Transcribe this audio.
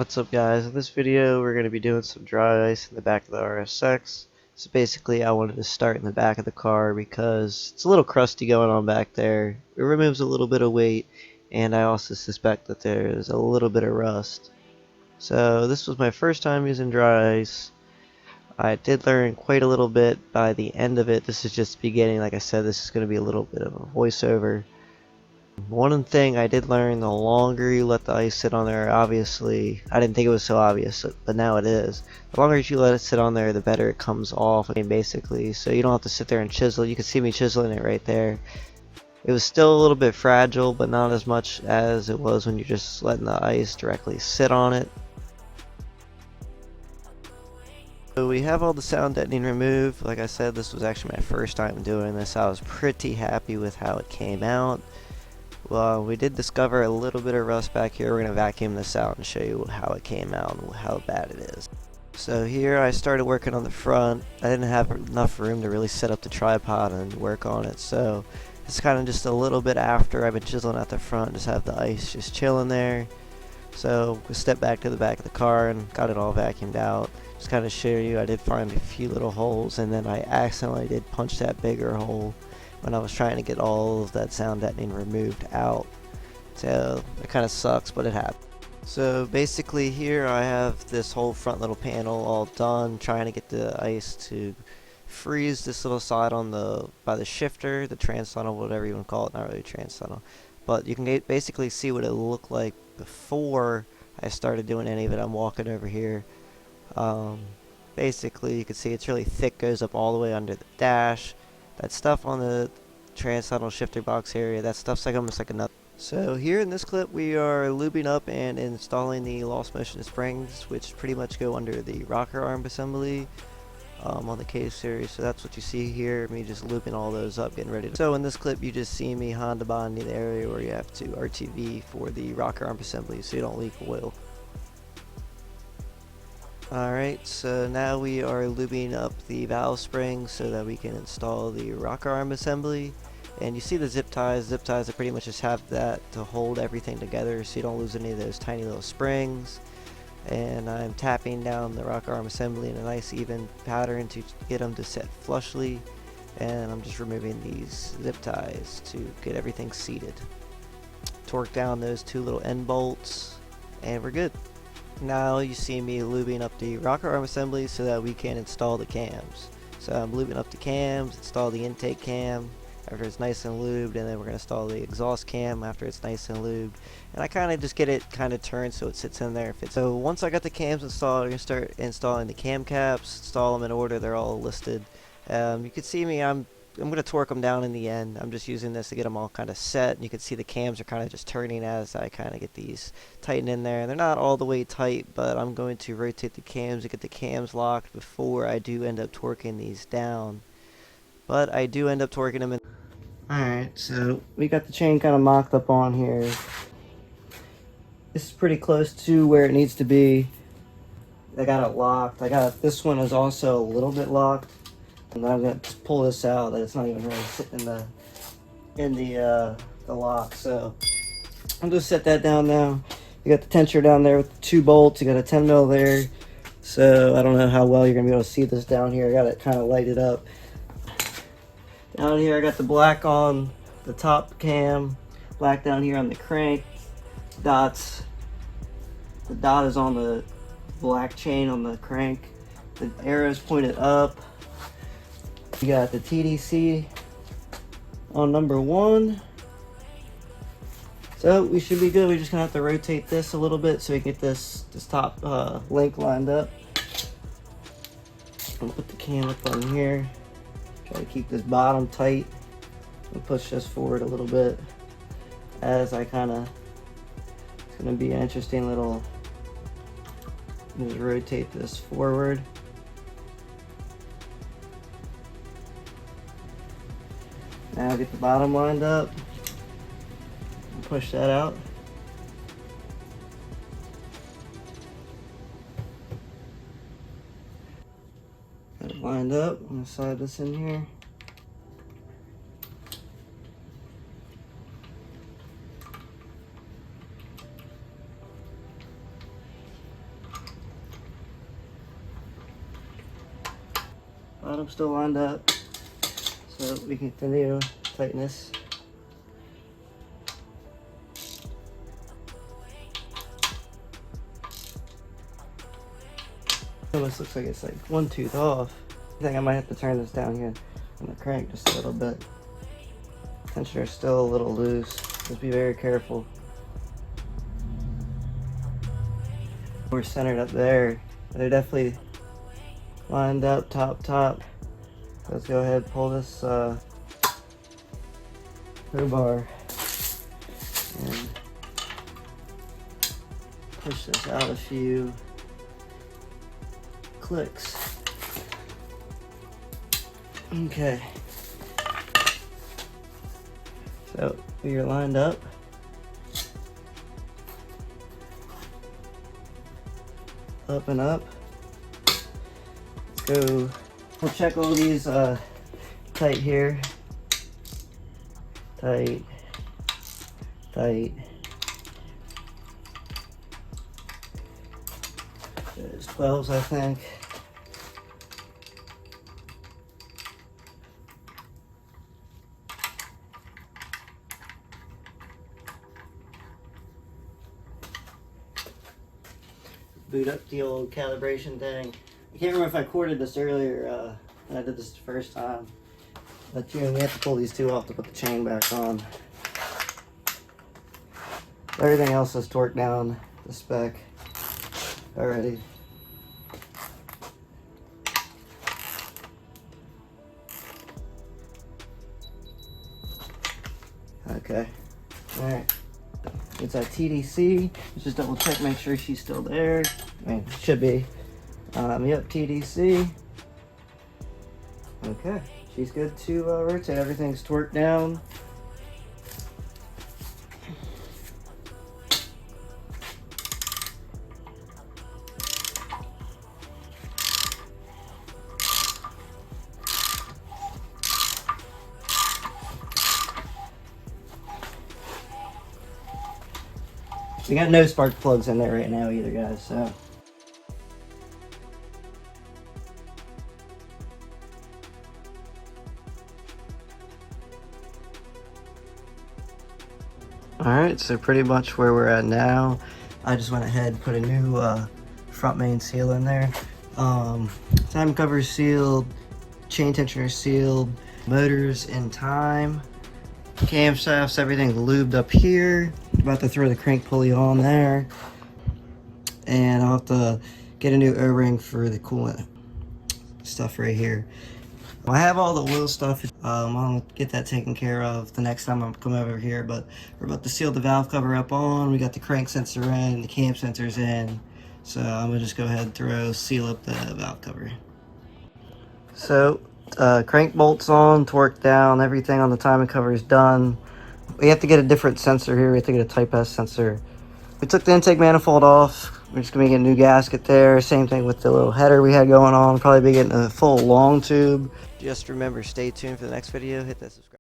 What's up guys, in this video we're going to be doing some dry ice in the back of the Rsx. So basically I wanted to start in the back of the car because it's a little crusty going on back there. It removes a little bit of weight, and I also suspect that there's a little bit of rust. So this was my first time using dry ice. I did learn quite a little bit by the end of it. This is just the beginning. Like I said, this is going to be a little bit of a voiceover. One thing I did learn, the longer you let the ice sit on there, obviously, I didn't think it was so obvious, but now it is. The longer you let it sit on there, the better it comes off, basically, so you don't have to sit there and chisel. You can see me chiseling it right there. It was still a little bit fragile, but not as much as it was when you're just letting the ice directly sit on it. So we have all the sound deadening removed. Like I said, this was actually my first time doing this. I was pretty happy with how it came out. Well, we did discover a little bit of rust back here. We're going to vacuum this out and show you how it came out and how bad it is. So here I started working on the front. I didn't have enough room to really set up the tripod and work on it, so it's kind of just a little bit after I've been chiseling at the front, just have the ice just chilling there. So we stepped back to the back of the car and got it all vacuumed out. Just kind of show you, I did find a few little holes, and then I accidentally did punch that bigger hole when I was trying to get all of that sound deadening removed out. So it kind of sucks, but it happened. So basically here I have this whole front little panel all done, trying to get the ice to freeze this little side on by the shifter, the trans tunnel, whatever you want to call it. Not really trans tunnel, but you can basically see what it looked like before I started doing any of it. I'm walking over here. Basically you can see it's really thick, goes up all the way under the dash. That stuff on the trans tunnel shifter box area, that stuff's like almost like a nut. So here in this clip we are lubing up and installing the lost motion springs, which pretty much go under the rocker arm assembly on the kseries. So that's what you see here, me just looping all those up, getting ready to. So in this clip you just see me Honda bonding the area where you have to RTV for the rocker arm assembly so you don't leak oil. Alright, so now we are lubing up the valve springs so that we can install the rocker arm assembly. And you see the zip ties. Zip ties, I pretty much just have that to hold everything together so you don't lose any of those tiny little springs. And I'm tapping down the rocker arm assembly in a nice even pattern to get them to set flushly. And I'm just removing these zip ties to get everything seated. Torque down those two little end bolts and we're good. Now you see me lubing up the rocker arm assembly so that we can install the cams. So I'm lubing up the cams, install the intake cam after it's nice and lubed, and then we're going to install the exhaust cam after it's nice and lubed. And I kind of just get it kind of turned so it sits in there. So once I got the cams installed, I'm going to start installing the cam caps, install them in order, they're all listed. You can see me, I'm going to torque them down in the end. I'm just using this to get them all kind of set. And you can see the cams are kind of just turning as I kind of get these tightened in there. And they're not all the way tight, but I'm going to rotate the cams to get the cams locked before I do end up torquing these down. But I do end up torquing them in. Alright, so we got the chain kind of mocked up on here. This is pretty close to where it needs to be. I got it locked. This one is also a little bit locked. And then I'm going to pull this out that it's not even really sitting in the lock. So I'm going to set that down now. You got the tensioner down there with the 2 bolts. You got a 10 mil there. So I don't know how well you're going to be able to see this down here. I got it kind of lighted up. Down here I got the black on the top cam. Black down here on the crank. Dots. The dot is on the black chain on the crank. The arrow's pointed up. You got the TDC on number 1. So we should be good. We're just gonna have to rotate this a little bit so we can get this top link lined up. I'm gonna put the cam up on here. Try to keep this bottom tight and push this forward a little bit as I kind of. It's gonna be an interesting little. Just rotate this forward. Now get the bottom lined up and push that out. Got it lined up. I'm gonna slide this in here. Bottom still lined up, so we can continue tightness. Almost looks like it's like one tooth off. I think I might have to turn this down here on the crank just a little bit. Tensioner's still a little loose. Just be very careful. We're centered up there. They're definitely lined up top. Let's go ahead and pull this crowbar and push this out a few clicks. Okay. So you're lined up. Up and up. Let's go. We'll check all these tight here. Tight. There's 12s, I think. Boot up the old calibration thing. I can't remember if I corded this earlier when I did this the first time. But you know, we have to pull these two off to put the chain back on. Everything else is torqued down the spec already. Okay. Alright. It's at TDC. Let's just double check, make sure she's still there. I mean, should be. Yep, TDC. Okay, she's good to rotate. Everything's torqued down. We got no spark plugs in there right now either, guys, so. Alright, so pretty much where we're at now. I just went ahead and put a new front main seal in there. Time cover sealed, chain tensioner sealed, motors in time. Camshafts, everything lubed up here. About to throw the crank pulley on there. And I'll have to get a new O-ring for the coolant stuff right here. I have all the oil stuff. I'll get that taken care of the next time I come over here, but we're about to seal the valve cover up on. We got the crank sensor in, the cam sensor's in. So I'm gonna just go ahead and seal up the valve cover. So crank bolts on, torque down, everything on the timing cover is done. We have to get a different sensor here. We have to get a Type S sensor. We took the intake manifold off. We're just gonna get a new gasket there. Same thing with the little header we had going on. Probably be getting a full long tube. Just remember, stay tuned for the next video. Hit that subscribe.